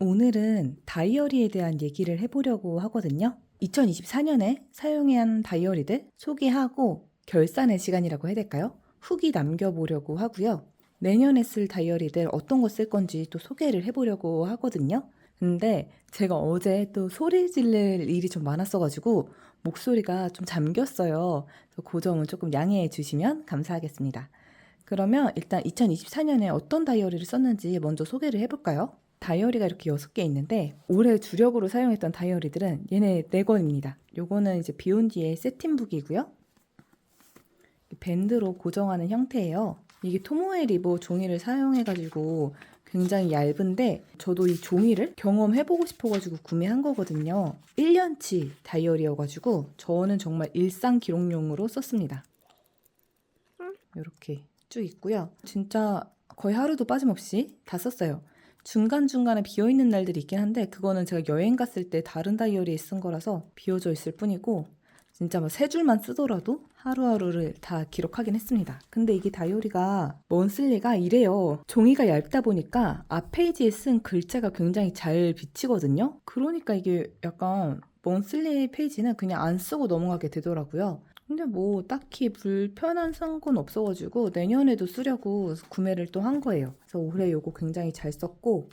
오늘은 다이어리에 대한 얘기를 해보려고 하거든요. 2024년에 사용해야 한 다이어리들 소개하고 결산의 시간이라고 해야 될까요? 후기 남겨보려고 하고요. 내년에 쓸 다이어리들 어떤 거 쓸 건지 또 소개를 해보려고 하거든요. 근데 제가 어제 또 소리 지를 일이 좀 많았어가지고 목소리가 좀 잠겼어요. 그 점은 조금 양해해 주시면 감사하겠습니다. 그러면 일단 2024년에 어떤 다이어리를 썼는지 먼저 소개를 해볼까요? 다이어리가 이렇게 6개 있는데 올해 주력으로 사용했던 다이어리들은 얘네 4권입니다. 요거는 이제 비온 뒤에 세팅북이고요. 밴드로 고정하는 형태예요. 이게 토모에 리보 종이를 사용해가지고 굉장히 얇은데 저도 이 종이를 경험해보고 싶어가지고 구매한 거거든요. 1년치 다이어리여가지고 저는 정말 일상 기록용으로 썼습니다. 이렇게 쭉 있고요. 진짜 거의 하루도 빠짐없이 다 썼어요. 중간중간에 비어있는 날들이 있긴 한데 그거는 제가 여행 갔을 때 다른 다이어리에 쓴 거라서 비어져 있을 뿐이고 진짜 뭐 3줄만 쓰더라도 하루하루를 다 기록하긴 했습니다. 근데 이게 다이어리가 먼슬리가 이래요. 종이가 얇다 보니까 앞 페이지에 쓴 글자가 굉장히 잘 비치거든요. 그러니까 이게 약간 먼슬리 페이지는 그냥 안 쓰고 넘어가게 되더라고요. 근데 뭐 딱히 불편한 건 없어가지고 내년에도 쓰려고 구매를 또 한 거예요. 그래서 올해 요거 굉장히 잘 썼고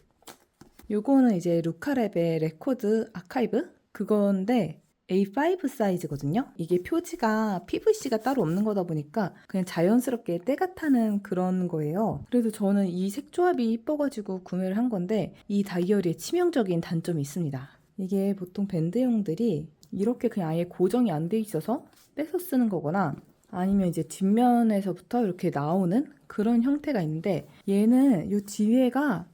요거는 이제 루카랩의 레코드 아카이브 그건데 A5 사이즈거든요. 이게 표지가 PVC가 따로 없는 거다 보니까 그냥 자연스럽게 때가 타는 그런 거예요. 그래서 저는 이 색조합이 이뻐가지고 구매를 한 건데 이 다이어리의 치명적인 단점이 있습니다. 이게 보통 밴드용들이 이렇게 그냥 아예 고정이 안 돼 있어서 빼서 쓰는 거거나 아니면 이제 뒷면에서부터 이렇게 나오는 그런 형태가 있는데 얘는 요 뒤에가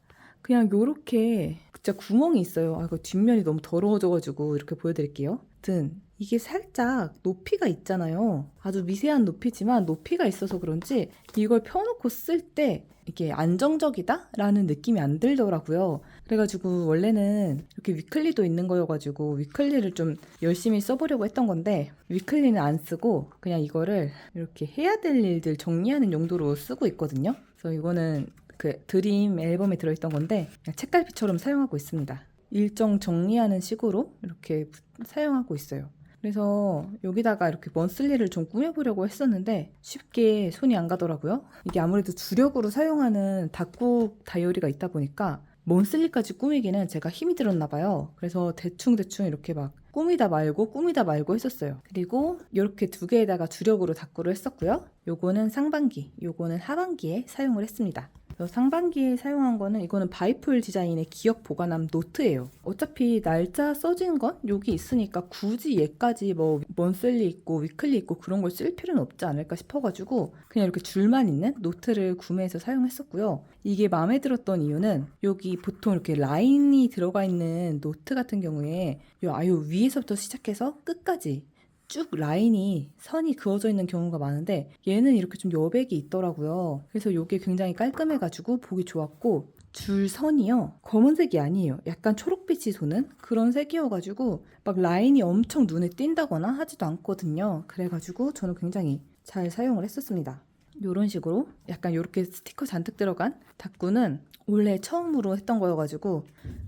그냥 요렇게 진짜 구멍이 있어요. 아, 이거 뒷면이 너무 더러워져가지고 이렇게 보여드릴게요. 아무튼 이게 살짝 높이가 있잖아요. 아주 미세한 높이지만 높이가 있어서 그런지 이걸 펴놓고 쓸 때 이게 안정적이다? 라는 느낌이 안 들더라고요. 그래가지고 원래는 이렇게 위클리도 있는 거여가지고 위클리를 좀 열심히 써보려고 했던 건데 위클리는 안 쓰고 그냥 이거를 이렇게 해야 될 일들 정리하는 용도로 쓰고 있거든요. 그래서 이거는 그 드림 앨범에 들어있던 건데 책갈피처럼 사용하고 있습니다. 일정 정리하는 식으로 이렇게 사용하고 있어요. 그래서 여기다가 이렇게 먼슬리를 좀 꾸며보려고 했었는데 쉽게 손이 안 가더라고요. 이게 아무래도 주력으로 사용하는 닭국 다이어리가 있다 보니까 먼슬리까지 꾸미기는 제가 힘이 들었나 봐요. 그래서 대충대충 이렇게 막 꾸미다 말고 했었어요. 그리고 이렇게 2개에다가 주력으로 닭구를 했었고요. 요거는 상반기, 요거는 하반기에 사용을 했습니다. 상반기에 사용한 거는 이거는 바이폴 디자인의 기억 보관함 노트예요. 어차피 날짜 써진 건 여기 있으니까 굳이 얘까지 뭐 먼슬리 있고 위클리 있고 그런 걸 쓸 필요는 없지 않을까 싶어가지고 그냥 이렇게 줄만 있는 노트를 구매해서 사용했었고요. 이게 마음에 들었던 이유는 여기 보통 이렇게 라인이 들어가 있는 노트 같은 경우에 요 아유 위에서부터 시작해서 끝까지 쭉 라인이 선이 그어져 있는 경우가 많은데 얘는 이렇게 좀 여백이 있더라고요. 그래서 이게 굉장히 깔끔해가지고 보기 좋았고 줄선이요 검은색이 아니에요. 약간 초록빛이 도는 그런 색이어가지고 막 라인이 엄청 눈에 띈다거나 하지도 않거든요. 그래가지고 저는 굉장히 잘 사용을 했었습니다. 이런 식으로 약간 이렇게 스티커 잔뜩 들어간 닭구는 원래 처음으로 했던 거여가지고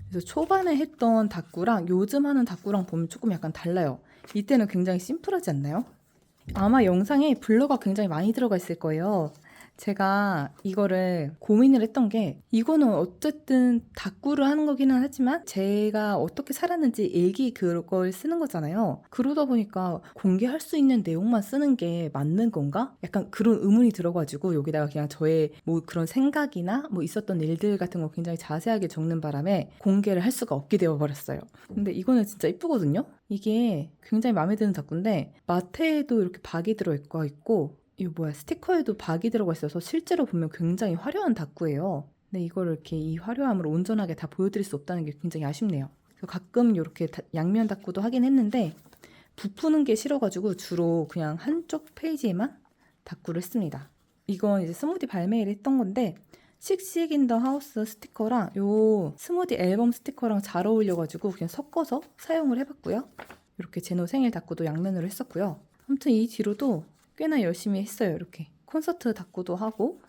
그래서 초반에 했던 닭구랑 요즘 하는 닭구랑 보면 조금 약간 달라요. 이때는 굉장히 심플하지 않나요? 아마 영상에 블러가 굉장히 많이 들어가 있을 거예요. 제가 이거를 고민을 했던 게 이거는 어쨌든 닭구를 하는 거기는 하지만 제가 어떻게 살았는지 일기 그걸 쓰는 거잖아요. 그러다 보니까 공개할 수 있는 내용만 쓰는 게 맞는 건가? 약간 그런 의문이 들어가지고 여기다가 그냥 저의 뭐 그런 생각이나 뭐 있었던 일들 같은 거 굉장히 자세하게 적는 바람에 공개를 할 수가 없게 되어버렸어요. 근데 이거는 진짜 이쁘거든요? 이게 굉장히 마음에 드는 닭구인데 마트에도 이렇게 박이 들어있고 이거 뭐야 스티커에도 박이 들어가 있어서 실제로 보면 굉장히 화려한 닭구예요. 근데 이거를 이렇게 이 화려함을 온전하게 다 보여드릴 수 없다는 게 굉장히 아쉽네요. 그래서 가끔 이렇게 양면 닭구도 하긴 했는데 부푸는 게 싫어가지고 주로 그냥 한쪽 페이지에만 닭구를 했습니다. 이건 이제 스무디 발매를 했던 건데 씩씩 인 더 하우스 스티커랑 요 스무디 앨범 스티커랑 잘 어울려가지고 그냥 섞어서 사용을 해봤고요. 이렇게 제노 생일 닭구도 양면으로 했었고요. 아무튼 이 뒤로도 꽤나 열심히 했어요. 이렇게 콘서트 닭구도 하고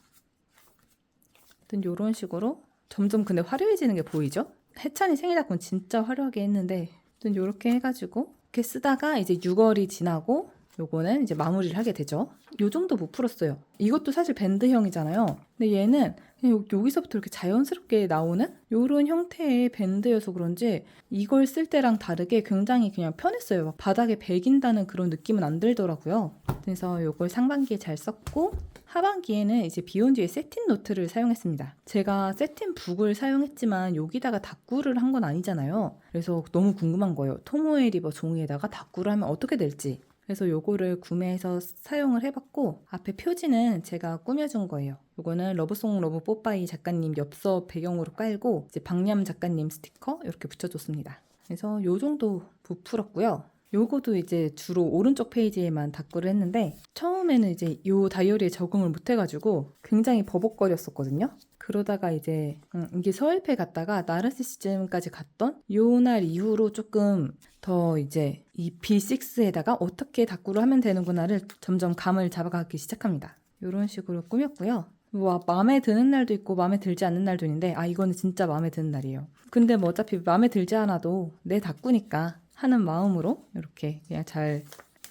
아무튼 이런 식으로 점점 근데 화려해지는 게 보이죠? 해찬이 생일 다꾸는 진짜 화려하게 했는데 이렇게 해가지고 이렇게 쓰다가 이제 6월이 지나고 요거는 이제 마무리를 하게 되죠. 요 정도 못 풀었어요. 이것도 사실 밴드형이잖아요. 근데 얘는 그냥 여기서부터 이렇게 자연스럽게 나오는 요런 형태의 밴드여서 그런지 이걸 쓸 때랑 다르게 굉장히 그냥 편했어요. 막 바닥에 베긴다는 그런 느낌은 안 들더라고요. 그래서 요걸 상반기에 잘 썼고 하반기에는 이제 비욘듀의 세틴 노트를 사용했습니다. 제가 세틴 북을 사용했지만 여기다가 다꾸를 한 건 아니잖아요. 그래서 너무 궁금한 거예요. 토모에 리버 종이에다가 다꾸를 하면 어떻게 될지. 그래서 요거를 구매해서 사용을 해봤고 앞에 표지는 제가 꾸며준 거예요. 요거는 러브송 러브 뽀빠이 작가님 엽서 배경으로 깔고 이제 박냠 작가님 스티커 이렇게 붙여줬습니다. 그래서 요 정도 부풀었고요. 요거도 이제 주로 오른쪽 페이지에만 다꾸를 했는데 처음에는 이제 요 다이어리에 적응을 못 해가지고 굉장히 버벅거렸었거든요. 그러다가 이제 이게 서울패 갔다가 나르시시즘까지 갔던 요 날 이후로 조금 더 이제 이 B6에다가 어떻게 다꾸를 하면 되는구나를 점점 감을 잡아가기 시작합니다. 이런 식으로 꾸몄고요. 와, 마음에 드는 날도 있고 마음에 들지 않는 날도 있는데 이거는 진짜 마음에 드는 날이에요. 근데 뭐 어차피 마음에 들지 않아도 내 다꾸니까 하는 마음으로 이렇게 그냥 잘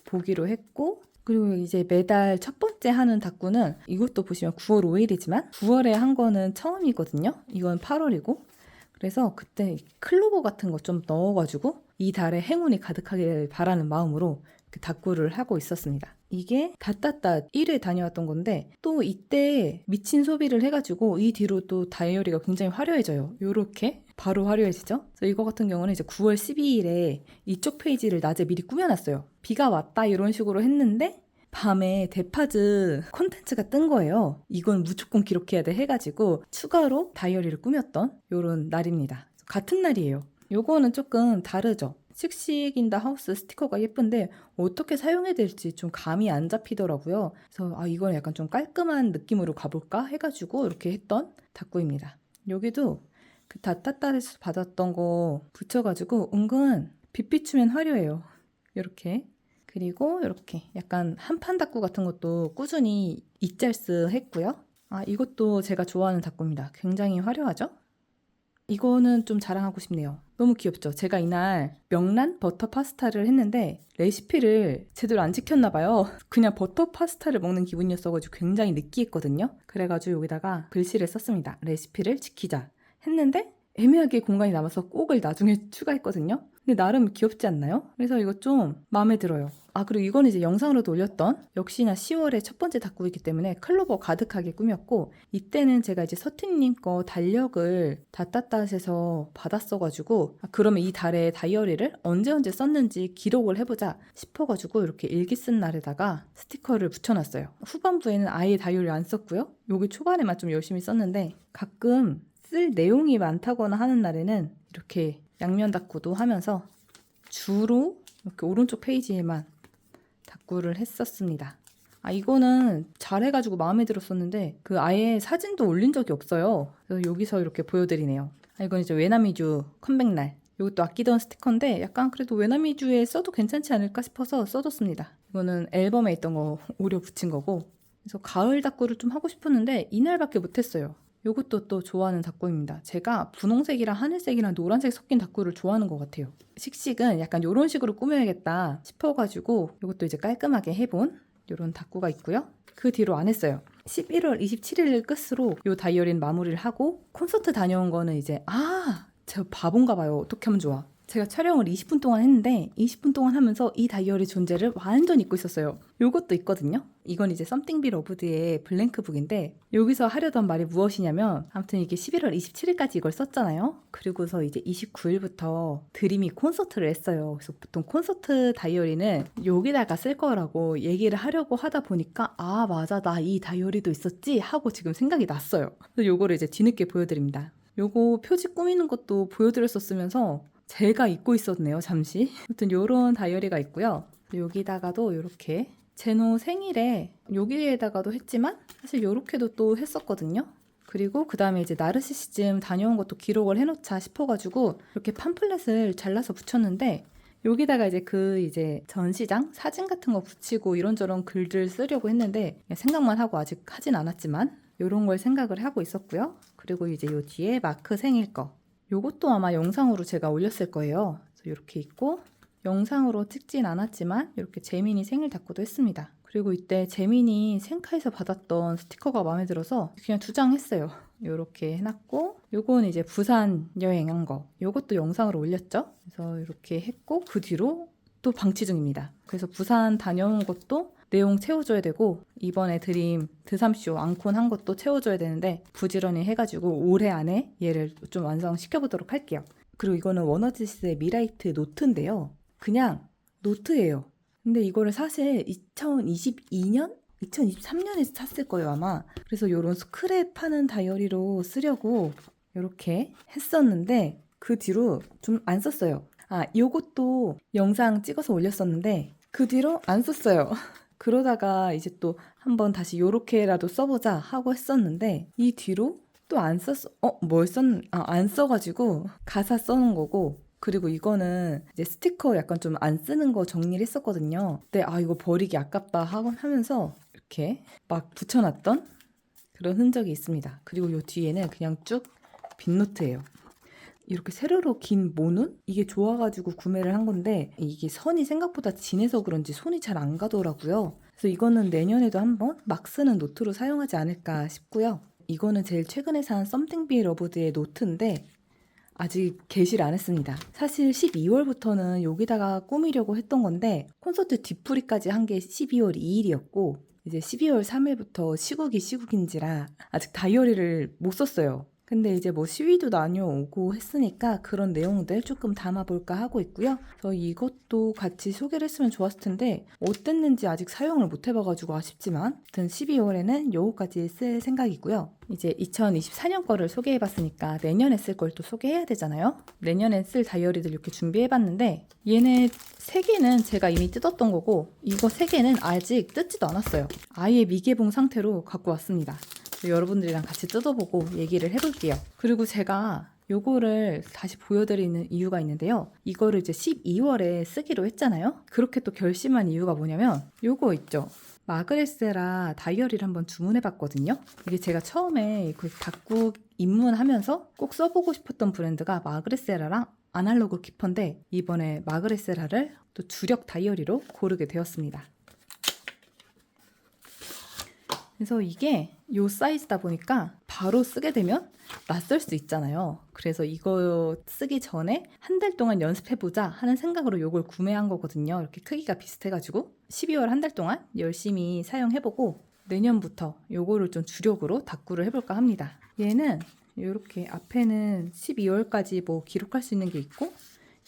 보기로 했고 그리고 이제 매달 첫 번째 하는 다꾸는 이것도 보시면 9월 5일이지만 9월에 한 거는 처음이거든요. 이건 8월이고 그래서 그때 클로버 같은 거 좀 넣어가지고 이 달에 행운이 가득하길 바라는 마음으로 다꾸를 하고 있었습니다. 이게 닷닷닷 1회 다녀왔던 건데 또 이때 미친 소비를 해가지고 이 뒤로 또 다이어리가 굉장히 화려해져요. 요렇게 바로 화려해지죠. 그래서 이거 같은 경우는 이제 9월 12일에 이쪽 페이지를 낮에 미리 꾸며놨어요. 비가 왔다 이런 식으로 했는데 밤에 데파즈 콘텐츠가 뜬 거예요. 이건 무조건 기록해야 돼 해가지고 추가로 다이어리를 꾸몄던 요런 날입니다. 같은 날이에요. 요거는 조금 다르죠. 씩씩 인 더 하우스 스티커가 예쁜데 어떻게 사용해야 될지 좀 감이 안 잡히더라고요. 그래서 이건 약간 좀 깔끔한 느낌으로 가볼까 해가지고 이렇게 했던 다꾸입니다. 여기도 그 다따따에서 받았던 거 붙여가지고 은근 빛 비추면 화려해요. 이렇게. 그리고 이렇게 약간 한판 다꾸 같은 것도 꾸준히 이짤스 했고요. 이것도 제가 좋아하는 다꾸입니다. 굉장히 화려하죠? 이거는 좀 자랑하고 싶네요. 너무 귀엽죠? 제가 이날 명란 버터 파스타를 했는데 레시피를 제대로 안 지켰나 봐요. 그냥 버터 파스타를 먹는 기분이었어가지고 굉장히 느끼했거든요. 그래가지고 여기다가 글씨를 썼습니다. 레시피를 지키자 했는데 애매하게 공간이 남아서 꼭을 나중에 추가했거든요. 근데 나름 귀엽지 않나요? 그래서 이거 좀 마음에 들어요. 그리고 이건 이제 영상으로도 올렸던 역시나 10월의 첫 번째 다꾸이기 때문에 클로버 가득하게 꾸몄고 이때는 제가 이제 서틴님 거 달력을 다따따에서 받았어가지고 그러면 이 달에 다이어리를 언제 썼는지 기록을 해보자 싶어가지고 이렇게 일기 쓴 날에다가 스티커를 붙여놨어요. 후반부에는 아예 다이어리 안 썼고요. 여기 초반에만 좀 열심히 썼는데 가끔 쓸 내용이 많다거나 하는 날에는 이렇게 양면 다꾸도 하면서 주로 이렇게 오른쪽 페이지에만 다꾸를 했었습니다. 이거는 잘해가지고 마음에 들었었는데 아예 사진도 올린 적이 없어요. 그래서 여기서 이렇게 보여드리네요. 이건 이제 외남이주 컴백날. 이것도 아끼던 스티커인데 약간 그래도 외남이주에 써도 괜찮지 않을까 싶어서 써줬습니다. 이거는 앨범에 있던 거 오려 붙인 거고 그래서 가을 다꾸를 좀 하고 싶었는데 이날밖에 못했어요. 이것도 또 좋아하는 다꾸입니다. 제가 분홍색이랑 하늘색이랑 노란색 섞인 다꾸를 좋아하는 것 같아요. 씩씩은 약간 이런 식으로 꾸며야겠다 싶어가지고 이것도 이제 깔끔하게 해본 이런 다꾸가 있고요. 그 뒤로 안 했어요. 11월 27일 끝으로 이 다이어리는 마무리를 하고 콘서트 다녀온 거는 이제 제가 바본가 봐요. 어떻게 하면 좋아. 제가 촬영을 20분 동안 했는데 20분 동안 하면서 이 다이어리 존재를 완전 잊고 있었어요. 요것도 있거든요. 이건 이제 Something Be Loved의 블랭크북인데 여기서 하려던 말이 무엇이냐면 아무튼 이게 11월 27일까지 이걸 썼잖아요. 그리고서 이제 29일부터 드림이 콘서트를 했어요. 그래서 보통 콘서트 다이어리는 여기다가 쓸 거라고 얘기를 하려고 하다 보니까 맞아 나 이 다이어리도 있었지 하고 지금 생각이 났어요. 그래서 요거를 이제 뒤늦게 보여드립니다. 요거 표지 꾸미는 것도 보여드렸었으면서 제가 잊고 있었네요, 잠시. 아무튼 요런 다이어리가 있고요. 여기다가도 이렇게 제노 생일에 여기에다가도 했지만 사실 요렇게도 또 했었거든요. 그리고 그 다음에 이제 나르시시즘 다녀온 것도 기록을 해놓자 싶어가지고 이렇게 팜플렛을 잘라서 붙였는데 여기다가 이제 전시장 사진 같은 거 붙이고 이런저런 글들 쓰려고 했는데 생각만 하고 아직 하진 않았지만 요런 걸 생각을 하고 있었고요. 그리고 이제 요 뒤에 마크 생일 거 요것도 아마 영상으로 제가 올렸을 거예요. 그래서 이렇게 있고 영상으로 찍진 않았지만 이렇게 재민이 생일 다꾸도 했습니다. 그리고 이때 재민이 생카에서 받았던 스티커가 마음에 들어서 그냥 2장 했어요. 이렇게 해놨고 요건 이제 부산 여행한 거 요것도 영상으로 올렸죠. 그래서 이렇게 했고 그 뒤로 또 방치 중입니다. 그래서 부산 다녀온 것도 내용 채워줘야 되고 이번에 드림 드삼쇼 앙콘 한 것도 채워줘야 되는데 부지런히 해가지고 올해 안에 얘를 좀 완성시켜보도록 할게요. 그리고 이거는 워너지스의 미라이트 노트인데요. 그냥 노트예요. 근데 이거를 사실 2022년? 2023년에 샀을 거예요 아마. 그래서 이런 스크랩하는 다이어리로 쓰려고 이렇게 했었는데 그 뒤로 좀 안 썼어요. 요것도 영상 찍어서 올렸었는데 그 뒤로 안 썼어요. 그러다가 이제 또 한번 다시 요렇게라도 써보자 하고 했었는데 이 뒤로 또 안 썼어. 안 써가지고 가사 써놓은 거고 그리고 이거는 이제 스티커 약간 좀 안 쓰는 거 정리를 했었거든요. 근데 이거 버리기 아깝다 하면서 이렇게 막 붙여놨던 그런 흔적이 있습니다. 그리고 요 뒤에는 그냥 쭉 빈노트예요. 이렇게 세로로 긴 모눈? 이게 좋아가지고 구매를 한 건데 이게 선이 생각보다 진해서 그런지 손이 잘 안 가더라고요. 그래서 이거는 내년에도 한번 막 쓰는 노트로 사용하지 않을까 싶고요. 이거는 제일 최근에 산 썸띵 비 러브드의 노트인데 아직 게시를 안 했습니다. 사실 12월부터는 여기다가 꾸미려고 했던 건데 콘서트 뒤풀이까지 한 게 12월 2일이었고 이제 12월 3일부터 시국인지라 아직 다이어리를 못 썼어요. 근데 이제 뭐 시위도 다녀오고 했으니까 그런 내용들 조금 담아볼까 하고 있고요. 그래서 이것도 같이 소개를 했으면 좋았을 텐데 어땠는지 아직 사용을 못 해봐가지고 아쉽지만 아무튼 12월에는 요거까지 쓸 생각이고요. 이제 2024년 거를 소개해봤으니까 내년에 쓸 걸 또 소개해야 되잖아요. 내년에 쓸 다이어리들 이렇게 준비해봤는데 얘네 3개는 제가 이미 뜯었던 거고 이거 3개는 아직 뜯지도 않았어요. 아예 미개봉 상태로 갖고 왔습니다. 여러분들이랑 같이 뜯어보고 얘기를 해볼게요. 그리고 제가 요거를 다시 보여드리는 이유가 있는데요. 이거를 이제 12월에 쓰기로 했잖아요. 그렇게 또 결심한 이유가 뭐냐면 요거 있죠. 마그레세라 다이어리를 한번 주문해봤거든요. 이게 제가 처음에 그 다꾸 입문하면서 꼭 써보고 싶었던 브랜드가 마그레세라랑 아날로그 키퍼인데 이번에 마그레세라를 또 주력 다이어리로 고르게 되었습니다. 그래서 이게 요 사이즈다 보니까 바로 쓰게 되면 낯설 수 있잖아요. 그래서 이거 쓰기 전에 한 달 동안 연습해보자 하는 생각으로 요걸 구매한 거거든요. 이렇게 크기가 비슷해가지고 12월 한 달 동안 열심히 사용해보고 내년부터 요거를 좀 주력으로 다꾸를 해볼까 합니다. 얘는 이렇게 앞에는 12월까지 뭐 기록할 수 있는 게 있고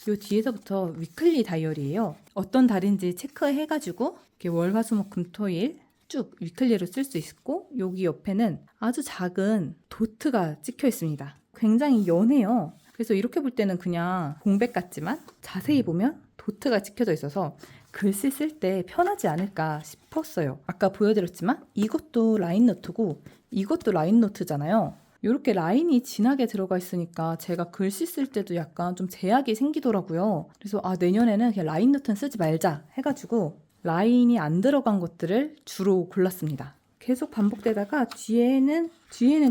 요 뒤에서부터 위클리 다이어리예요. 어떤 달인지 체크해가지고 이렇게 월, 화, 수, 목, 금, 토, 일 쭉 위클리로 쓸 수 있고 여기 옆에는 아주 작은 도트가 찍혀 있습니다. 굉장히 연해요. 그래서 이렇게 볼 때는 그냥 공백 같지만 자세히 보면 도트가 찍혀져 있어서 글씨 쓸 때 편하지 않을까 싶었어요. 아까 보여드렸지만 이것도 라인 노트고 이것도 라인 노트잖아요. 이렇게 라인이 진하게 들어가 있으니까 제가 글씨 쓸 때도 약간 좀 제약이 생기더라고요. 그래서 내년에는 그냥 라인 노트는 쓰지 말자 해가지고 라인이 안 들어간 것들을 주로 골랐습니다. 계속 반복되다가 뒤에는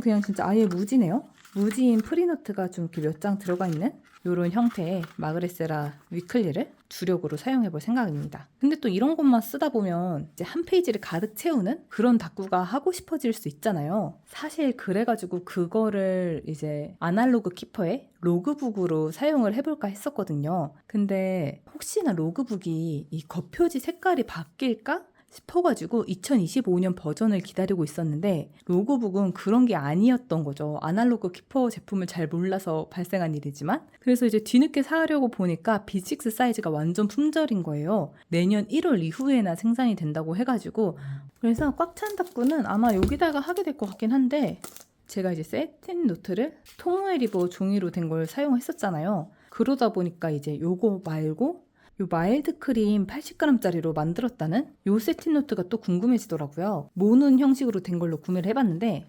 그냥 진짜 아예 무지네요. 무지인 프리노트가 좀 이렇게 몇 장 들어가 있는 이런 형태의 마그레세라 위클리를 주력으로 사용해 볼 생각입니다. 근데 또 이런 것만 쓰다 보면 이제 한 페이지를 가득 채우는 그런 다꾸가 하고 싶어질 수 있잖아요. 사실 그래가지고 그거를 이제 아날로그 키퍼의 로그북으로 사용을 해볼까 했었거든요. 근데 혹시나 로그북이 이 겉표지 색깔이 바뀔까 싶어가지고 2025년 버전을 기다리고 있었는데 로고북은 그런 게 아니었던 거죠. 아날로그 키퍼 제품을 잘 몰라서 발생한 일이지만 그래서 이제 뒤늦게 사려고 보니까 B6 사이즈가 완전 품절인 거예요. 내년 1월 이후에나 생산이 된다고 해가지고 그래서 꽉 찬 다꾸는 아마 여기다가 하게 될 것 같긴 한데 제가 이제 세틴 노트를 통우에 리버 종이로 된 걸 사용했었잖아요. 그러다 보니까 이제 요거 말고 요 마일드 크림 80g짜리로 만들었다는 요 세틴 노트가 또 궁금해지더라고요. 모눈 형식으로 된 걸로 구매를 해봤는데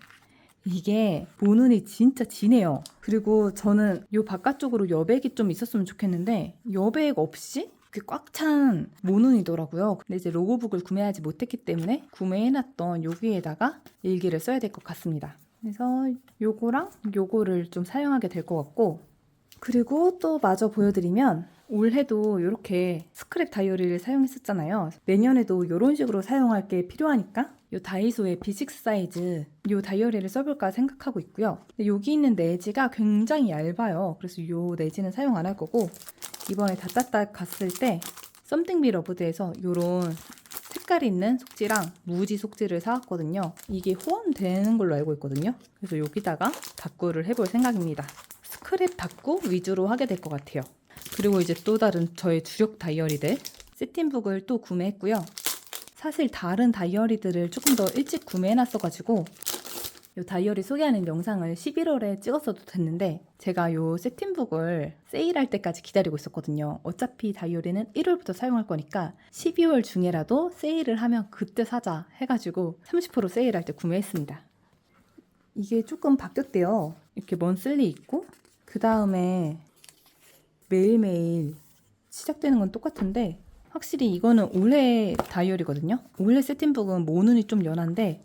이게 모눈이 진짜 진해요. 그리고 저는 요 바깥쪽으로 여백이 좀 있었으면 좋겠는데 여백 없이 꽉 찬 모눈이더라고요. 근데 이제 로고북을 구매하지 못했기 때문에 구매해놨던 여기에다가 일기를 써야 될 것 같습니다. 그래서 요거랑 요거를 좀 사용하게 될 것 같고 그리고 또 마저 보여드리면 올해도 이렇게 스크랩 다이어리를 사용했었잖아요. 내년에도 이런 식으로 사용할 게 필요하니까 이 다이소의 B6 사이즈 이 다이어리를 써볼까 생각하고 있고요. 여기 있는 내지가 굉장히 얇아요. 그래서 이 내지는 사용 안 할 거고 이번에 다따따 갔을 때 썸띵비 러브드에서 이런 색깔 있는 속지랑 무지 속지를 사왔거든요. 이게 호환되는 걸로 알고 있거든요. 그래서 여기다가 다꾸를 해볼 생각입니다. 스크랩 다꾸 위주로 하게 될 것 같아요. 그리고 이제 또 다른 저의 주력 다이어리들 세틴북을 또 구매했고요. 사실 다른 다이어리들을 조금 더 일찍 구매해놨어가지고 이 다이어리 소개하는 영상을 11월에 찍었어도 됐는데 제가 이 세틴북을 세일할 때까지 기다리고 있었거든요. 어차피 다이어리는 1월부터 사용할 거니까 12월 중에라도 세일을 하면 그때 사자 해가지고 30% 세일할 때 구매했습니다. 이게 조금 바뀌었대요. 이렇게 먼슬리 있고 그 다음에 매일매일 시작되는 건 똑같은데 확실히 이거는 올해 다이어리거든요. 올해 세틴북은 모눈이 좀 연한데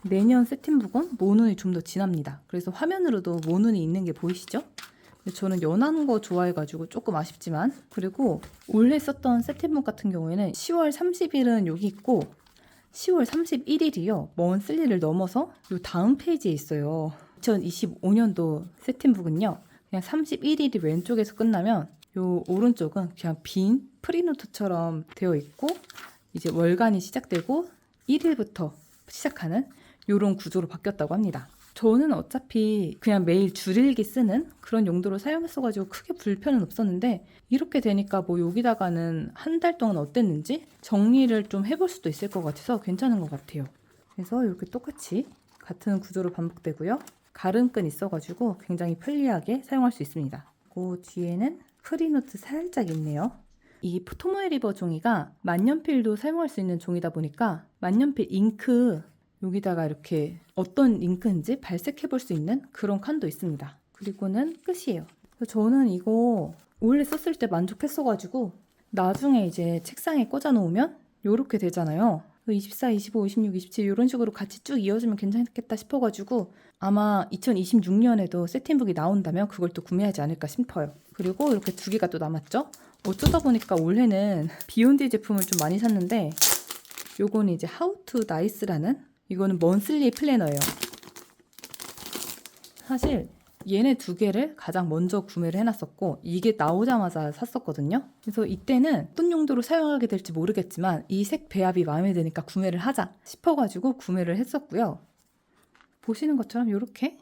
내년 세틴북은 모눈이 좀 더 진합니다. 그래서 화면으로도 모눈이 있는 게 보이시죠? 저는 연한 거 좋아해가지고 조금 아쉽지만 그리고 올해 썼던 세틴북 같은 경우에는 10월 30일은 여기 있고 10월 31일이요. 먼슬리를 넘어서 요 다음 페이지에 있어요. 2025년도 세틴북은요. 그냥 31일이 왼쪽에서 끝나면 요 오른쪽은 그냥 빈 프리노트처럼 되어 있고 이제 월간이 시작되고 1일부터 시작하는 요런 구조로 바뀌었다고 합니다. 저는 어차피 그냥 매일 줄일기 쓰는 그런 용도로 사용했어가지고 크게 불편은 없었는데 이렇게 되니까 뭐 여기다가는 한 달 동안 어땠는지 정리를 좀 해볼 수도 있을 것 같아서 괜찮은 것 같아요. 그래서 이렇게 똑같이 같은 구조로 반복되고요. 가름끈 있어가지고 굉장히 편리하게 사용할 수 있습니다. 그 뒤에는 프리노트 살짝 있네요. 이 토모에 리버 종이가 만년필도 사용할 수 있는 종이다 보니까 만년필 잉크 여기다가 이렇게 어떤 잉크인지 발색해 볼 수 있는 그런 칸도 있습니다. 그리고는 끝이에요. 저는 이거 원래 썼을 때 만족했어가지고 나중에 이제 책상에 꽂아 놓으면 이렇게 되잖아요. 24, 25, 26, 27 이런 식으로 같이 쭉 이어지면 괜찮겠다 싶어가지고 아마 2026년에도 세틴북이 나온다면 그걸 또 구매하지 않을까 싶어요. 그리고 이렇게 두 개가 또 남았죠. 어쩌다 보니까 올해는 비욘디 제품을 좀 많이 샀는데 요거는 이제 How to Nice라는 이거는 먼슬리 플래너예요. 사실 얘네 두 개를 가장 먼저 구매를 해놨었고 이게 나오자마자 샀었거든요. 그래서 이때는 어떤 용도로 사용하게 될지 모르겠지만 이 색 배합이 마음에 드니까 구매를 하자 싶어가지고 구매를 했었고요. 보시는 것처럼 이렇게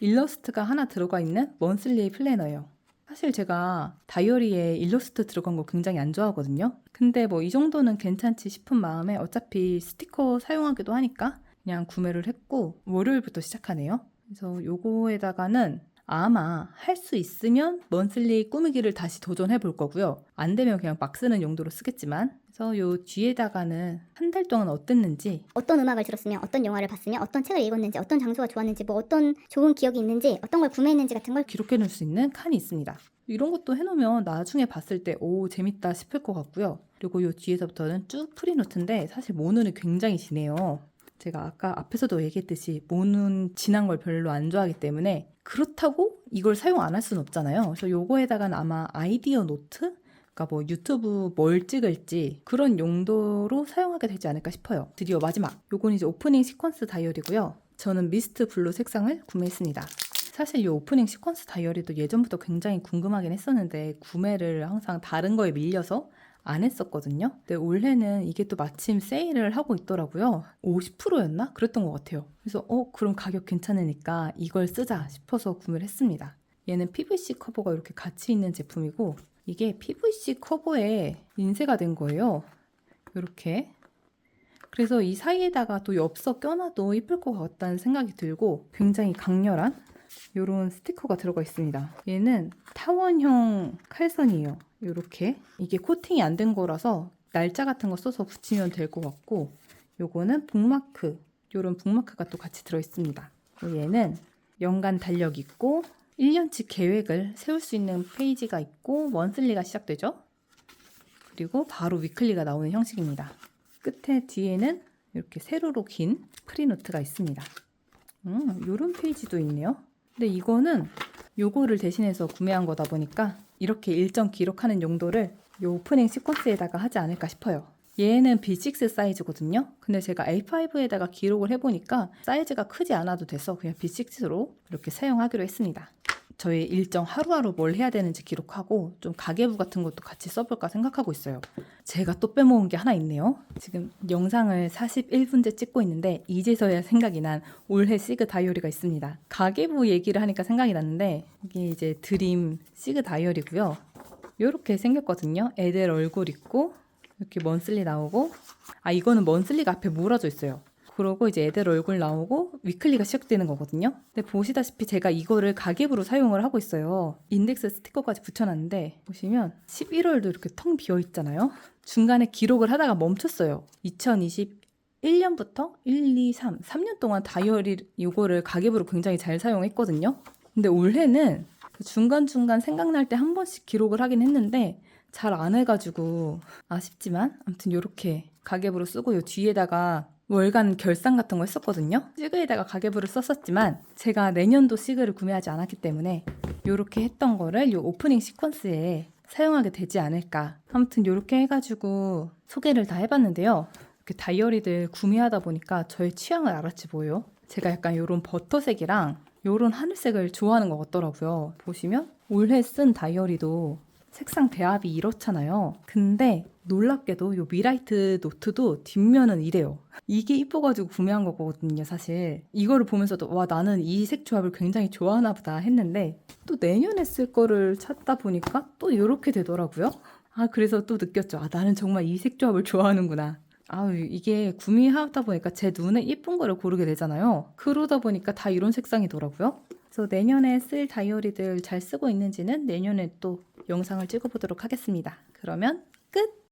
일러스트가 하나 들어가 있는 먼슬리 플래너예요. 사실 제가 다이어리에 일러스트 들어간 거 굉장히 안 좋아하거든요. 근데 뭐 이 정도는 괜찮지 싶은 마음에 어차피 스티커 사용하기도 하니까 그냥 구매를 했고 월요일부터 시작하네요. 그래서 요거에다가는 아마 할 수 있으면 먼슬리 꾸미기를 다시 도전해 볼 거고요. 안 되면 그냥 막 쓰는 용도로 쓰겠지만 그래서 요 뒤에다가는 한 달 동안 어땠는지 어떤 음악을 들었으며 어떤 영화를 봤으며 어떤 책을 읽었는지 어떤 장소가 좋았는지 뭐 어떤 좋은 기억이 있는지 어떤 걸 구매했는지 같은 걸 기록해 놓을 수 있는 칸이 있습니다. 이런 것도 해놓으면 나중에 봤을 때 오 재밌다 싶을 것 같고요. 그리고 요 뒤에서부터는 쭉 프리노트인데 사실 모눈이 굉장히 진해요. 제가 아까 앞에서도 얘기했듯이 모눈 진한 걸 별로 안 좋아하기 때문에 그렇다고 이걸 사용 안 할 수는 없잖아요. 그래서 요거에다가는 아마 아이디어 노트? 그러니까 뭐 유튜브 뭘 찍을지 그런 용도로 사용하게 되지 않을까 싶어요. 드디어 마지막! 요건 이제 오프닝 시퀀스 다이어리고요. 저는 미스트 블루 색상을 구매했습니다. 사실 이 오프닝 시퀀스 다이어리도 예전부터 굉장히 궁금하긴 했었는데 구매를 항상 다른 거에 밀려서 안 했었거든요. 근데 올해는 이게 또 마침 세일을 하고 있더라고요. 50%였나? 그랬던 것 같아요. 그래서 그럼 가격 괜찮으니까 이걸 쓰자 싶어서 구매를 했습니다. 얘는 PVC 커버가 이렇게 같이 있는 제품이고 이게 PVC 커버에 인쇄가 된 거예요. 이렇게. 그래서 이 사이에다가 또 엽서 껴놔도 예쁠 것 같다는 생각이 들고 굉장히 강렬한 이런 스티커가 들어가 있습니다. 얘는 타원형 칼선이에요. 이렇게 이게 코팅이 안 된 거라서 날짜 같은 거 써서 붙이면 될 것 같고 요거는 북마크 이런 북마크가 또 같이 들어있습니다. 얘는 연간 달력 있고 1년치 계획을 세울 수 있는 페이지가 있고 먼슬리가 시작되죠. 그리고 바로 위클리가 나오는 형식입니다. 끝에 뒤에는 이렇게 세로로 긴 프리노트가 있습니다. 이런 페이지도 있네요. 근데 이거는 요거를 대신해서 구매한 거다 보니까 이렇게 일정 기록하는 용도를 요 오프닝 시퀀스에다가 하지 않을까 싶어요. 얘는 B6 사이즈거든요. 근데 제가 A5에다가 기록을 해보니까 사이즈가 크지 않아도 돼서 그냥 B6로 이렇게 사용하기로 했습니다. 저희 일정 하루하루 뭘 해야 되는지 기록하고 좀 가계부 같은 것도 같이 써볼까 생각하고 있어요. 제가 또 빼먹은 게 하나 있네요. 지금 영상을 41분째 찍고 있는데 이제서야 생각이 난 올해 시그 다이어리가 있습니다. 가계부 얘기를 하니까 생각이 났는데 이게 이제 드림 시그 다이어리고요. 이렇게 생겼거든요. 애들 얼굴 있고 이렇게 먼슬리 나오고, 이거는 먼슬리가 앞에 몰아져 있어요. 그러고 이제 애들 얼굴 나오고 위클리가 시작되는 거거든요. 근데 보시다시피 제가 이거를 가계부로 사용을 하고 있어요. 인덱스 스티커까지 붙여놨는데 보시면 11월도 이렇게 텅 비어 있잖아요. 중간에 기록을 하다가 멈췄어요. 2021년부터 1, 2, 3년 동안 다이어리 이거를 가계부로 굉장히 잘 사용했거든요. 근데 올해는 중간중간 생각날 때 한 번씩 기록을 하긴 했는데 잘 안 해가지고 아쉽지만 아무튼 이렇게 가계부로 쓰고 요 뒤에다가 월간 결산 같은 거 했었거든요. 시그에다가 가계부를 썼었지만 제가 내년도 시그를 구매하지 않았기 때문에 이렇게 했던 거를 요 오프닝 시퀀스에 사용하게 되지 않을까. 아무튼 이렇게 해가지고 소개를 다 해봤는데요. 이렇게 다이어리들 구매하다 보니까 저의 취향을 알았지 뭐예요. 제가 약간 이런 버터색이랑 이런 하늘색을 좋아하는 것 같더라고요. 보시면 올해 쓴 다이어리도 색상 배합이 이렇잖아요. 근데 놀랍게도 이 미라이트 노트도 뒷면은 이래요. 이게 이뻐가지고 구매한 거거든요, 사실. 이거를 보면서도 와, 나는 이 색 조합을 굉장히 좋아하나 보다 했는데 또 내년에 쓸 거를 찾다 보니까 또 이렇게 되더라고요. 그래서 또 느꼈죠. 나는 정말 이 색 조합을 좋아하는구나. 이게 구매하다 보니까 제 눈에 이쁜 거를 고르게 되잖아요. 그러다 보니까 다 이런 색상이더라고요. 그래서 내년에 쓸 다이어리들 잘 쓰고 있는지는 내년에 또 영상을 찍어보도록 하겠습니다. 그러면 끝!